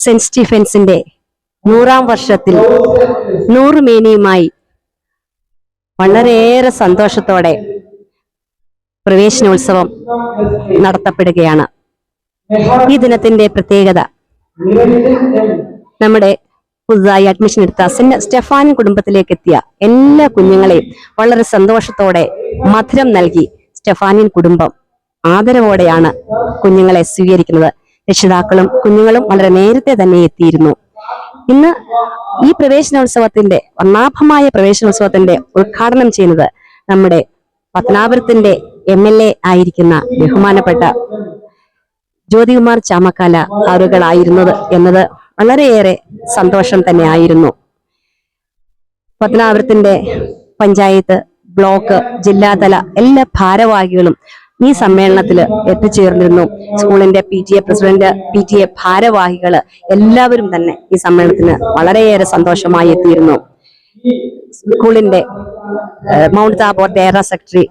Saint സ്റ്റീഫൻസിന്റെ 100-ാം വർഷത്തിൽ 100 മേനിയുമായി വളരെയേറെ സന്തോഷത്തോടെ പ്രവേശനോത്സവം നടത്തപ്പെടുകയാണ്. ഈ ദിനത്തിന്റെ പ്രത്യേകത നമ്മുടെ പുതുതായി അഡ്മിഷൻ എടുത്ത സെന്റ് സ്റ്റെഫാനിൻ കുടുംബത്തിലേക്ക് എത്തിയ എല്ലാ കുഞ്ഞുങ്ങളെയും വളരെ സന്തോഷത്തോടെ മധുരം നൽകി സ്റ്റെഫാനിൻ കുടുംബം ആദരവോടെയാണ് കുഞ്ഞുങ്ങളെ സ്വീകരിക്കുന്നത്. രക്ഷിതാക്കളും കുഞ്ഞുങ്ങളും വളരെ നേരത്തെ തന്നെ എത്തിയിരുന്നു. ഇന്ന് ഈ പ്രവേശനോത്സവത്തിന്റെ വർണ്ണാഭമായ പ്രവേശനോത്സവത്തിന്റെ ഉദ്ഘാടനം ചെയ്യുന്നത് നമ്മുടെ പത്തനാപുരത്തിന്റെ MLA ആയിരിക്കുന്ന ബഹുമാനപ്പെട്ട ജ്യോതികുമാർ ചാമക്കാല അവരുകളായിരുന്നത് എന്നത് വളരെയേറെ സന്തോഷം തന്നെ ആയിരുന്നു. പത്തനാപുരത്തിന്റെ പഞ്ചായത്ത്, ബ്ലോക്ക്, ജില്ലാതല എല്ലാ ഭാരവാഹികളും ഈ സമ്മേളനത്തിൽ എത്തിച്ചേർന്നിരുന്നു. സ്കൂളിന്റെ PTA പ്രസിഡന്റ്, PTA ഭാരവാഹികള് എല്ലാവരും തന്നെ ഈ സമ്മേളനത്തിന് വളരെയേറെ സന്തോഷമായി എത്തിയിരുന്നു. സ്കൂളിന്റെ മൗണ്ട് താബോർ ഡയറ സെക്രട്ടറി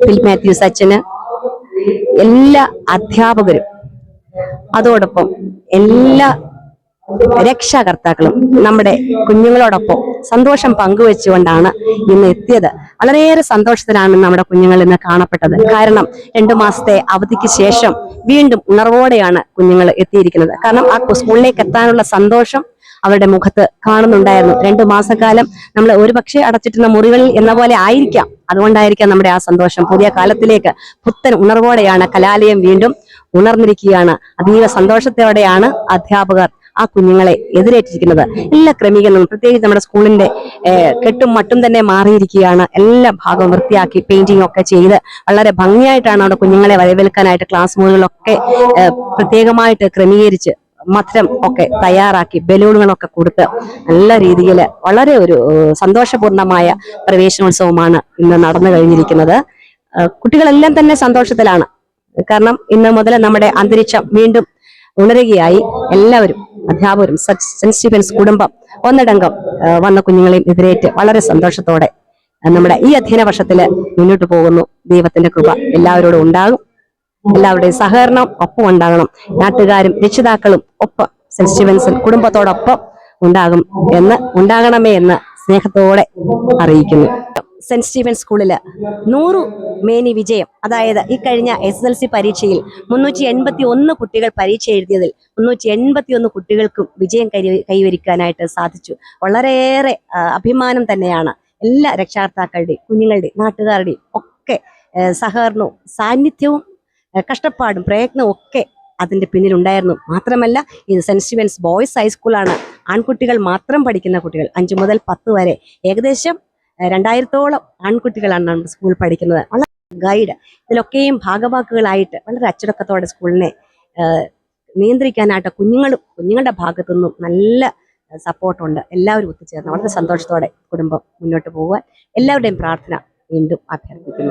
ഫിൽ മാത്യൂസ് അച്ഛന്, എല്ലാ അധ്യാപകരും, അതോടൊപ്പം എല്ലാ രക്ഷാകർത്താക്കളും നമ്മുടെ കുഞ്ഞുങ്ങളോടൊപ്പം സന്തോഷം പങ്കുവെച്ചുകൊണ്ടാണ് ഇന്ന് എത്തിയത്. വളരെയേറെ സന്തോഷത്തിലാണ് നമ്മുടെ കുഞ്ഞുങ്ങൾ ഇന്ന് കാണപ്പെട്ടത്. കാരണം 2 മാസത്തെ അവധിക്ക് ശേഷം വീണ്ടും ഉണർവോടെയാണ് കുഞ്ഞുങ്ങൾ എത്തിയിരിക്കുന്നത്. കാരണം ആ സ്കൂളിലേക്ക് എത്താനുള്ള സന്തോഷം അവരുടെ മുഖത്ത് കാണുന്നുണ്ടായിരുന്നു. 2 മാസക്കാലം നമ്മൾ ഒരുപക്ഷെ അടച്ചിട്ടുന്ന മുറികളിൽ എന്ന പോലെ ആയിരിക്കാം. അതുകൊണ്ടായിരിക്കാം നമ്മുടെ ആ സന്തോഷം. പുതിയ കാലത്തിലേക്ക് പുത്തൻ ഉണർവോടെയാണ് കലാലയം വീണ്ടും ഉണർന്നിരിക്കുകയാണ്. അതീവ സന്തോഷത്തോടെയാണ് അധ്യാപകർ ആ കുഞ്ഞുങ്ങളെ എതിരേറ്റിരിക്കുന്നത്. എല്ലാ ക്രമീകരണങ്ങളും, പ്രത്യേകിച്ച് നമ്മുടെ സ്കൂളിന്റെ കെട്ടും മട്ടും തന്നെ മാറിയിരിക്കുകയാണ്. എല്ലാ ഭാഗവും വൃത്തിയാക്കി പെയിന്റിംഗ് ഒക്കെ ചെയ്ത് വളരെ ഭംഗിയായിട്ടാണ് അവിടെ കുഞ്ഞുങ്ങളെ വരവേൽക്കാനായിട്ട് ക്ലാസ് മുറികളൊക്കെ പ്രത്യേകമായിട്ട് ക്രമീകരിച്ച് മധുരം ഒക്കെ തയ്യാറാക്കി ബലൂണുകളൊക്കെ കൊടുത്ത് നല്ല രീതിയിൽ വളരെ ഒരു സന്തോഷപൂർണമായ പ്രവേശനോത്സവമാണ് ഇന്ന് നടന്നു കഴിഞ്ഞിരിക്കുന്നത്. കുട്ടികളെല്ലാം തന്നെ സന്തോഷത്തിലാണ്. കാരണം ഇന്ന് മുതൽ നമ്മുടെ അന്തരീക്ഷം വീണ്ടും ഉണരുകയായി. എല്ലാവരും അധ്യാപകരും സെന്റ് സ്റ്റീഫൻസ് കുടുംബം ഒന്നടങ്കം വന്ന കുഞ്ഞുങ്ങളെയും എതിരേറ്റ് വളരെ സന്തോഷത്തോടെ നമ്മുടെ ഈ അധ്യയന വർഷത്തില് മുന്നോട്ട് പോകുന്നു. ദൈവത്തിന്റെ കൃപ എല്ലാവരോടും ഉണ്ടാകും. എല്ലാവരുടെയും സഹകരണം ഒപ്പം ഉണ്ടാകണം. നാട്ടുകാരും രക്ഷിതാക്കളും ഒപ്പം സെന്റ് സ്റ്റീഫൻസ് കുടുംബത്തോടൊപ്പം ഉണ്ടാകണമേ എന്ന് സ്നേഹത്തോടെ അറിയിക്കുന്നു. സെന്റ് സ്റ്റീഫൻസ് സ്കൂളില് 100 മേനി വിജയം, അതായത് ഈ കഴിഞ്ഞ SSLC പരീക്ഷയിൽ 381 കുട്ടികൾ പരീക്ഷ എഴുതിയതിൽ 381 കുട്ടികൾക്കും വിജയം കൈവരിക്കാനായിട്ട് സാധിച്ചു. വളരെയേറെ അഭിമാനം തന്നെയാണ്. എല്ലാ രക്ഷാകർത്താക്കളുടെയും കുഞ്ഞുങ്ങളുടെയും നാട്ടുകാരുടെയും ഒക്കെ സഹകരണവും സാന്നിധ്യവും കഷ്ടപ്പാടും പ്രയത്നവും ഒക്കെ അതിന്റെ പിന്നിലുണ്ടായിരുന്നു. മാത്രമല്ല, ഇത് സെന്റ് സ്റ്റീഫൻസ് ബോയ്സ് ഹൈസ്കൂളാണ്. ആൺകുട്ടികൾ മാത്രം പഠിക്കുന്ന കുട്ടികൾ 5 മുതൽ 10 വരെ ഏകദേശം 2000-ഓളം ആൺകുട്ടികളാണ് നമ്മുടെ സ്കൂളിൽ പഠിക്കുന്നത്. വളരെ ഗൈഡ് ഇതിലൊക്കെയും ഭാഗവാക്കുകളായിട്ട് വളരെ അച്ചടക്കത്തോടെ സ്കൂളിനെ നിയന്ത്രിക്കാനായിട്ട് കുഞ്ഞുങ്ങളുടെ ഭാഗത്തു നിന്നും നല്ല സപ്പോർട്ടുണ്ട്. എല്ലാവരും ഒത്തുചേർന്ന് വളരെ സന്തോഷത്തോടെ കുടുംബം മുന്നോട്ട് പോകാൻ എല്ലാവരുടെയും പ്രാർത്ഥന വീണ്ടും അഭ്യർത്ഥിക്കുന്നു.